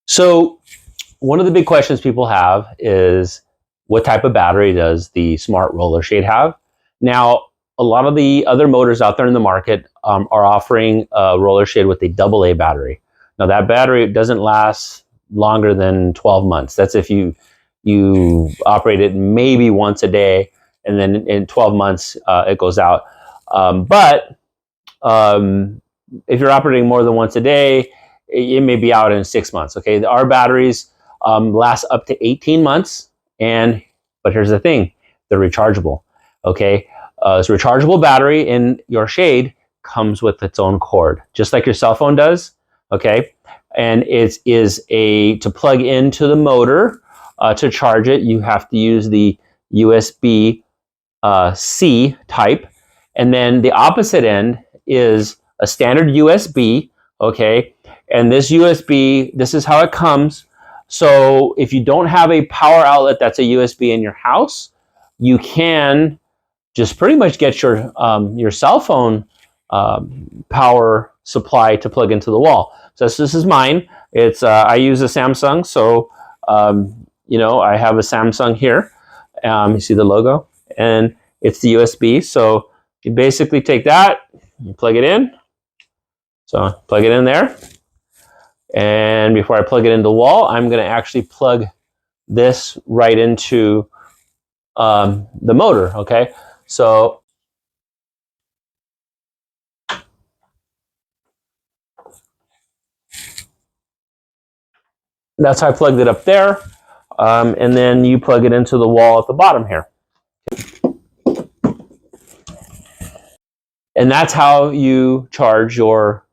So one of the big questions people have is, what type of battery does the smart roller shade have? Now, a lot of the other motors out there in the market are offering a roller shade with a AA battery. Now that battery doesn't last longer than 12 months. That's if you operate it maybe once a day, and then in 12 months it goes out. But if you're operating more than once a day, it may be out in 6 months. Okay, our batteries last up to 18 months, but here's the thing: they're rechargeable. Okay, so rechargeable battery in your shade comes with its own cord, just like your cell phone does. Okay, and it is to plug into the motor to charge it. You have to use the USB C type, and then the opposite end is a standard USB. Okay, and this USB, this is how it comes. So if you don't have a power outlet that's a USB in your house, you can just pretty much get your cell phone power supply to plug into the wall. So this is mine. It's I use a Samsung, so I have a Samsung here. You see the logo, and it's the USB. So you basically take that, you plug it in. So plug it in there. And before I plug it into the wall, I'm going to actually plug this right into the motor. Okay, so that's how I plugged it up there. And then you plug it into the wall at the bottom here. And that's how you charge your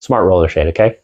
smart roller shade, okay?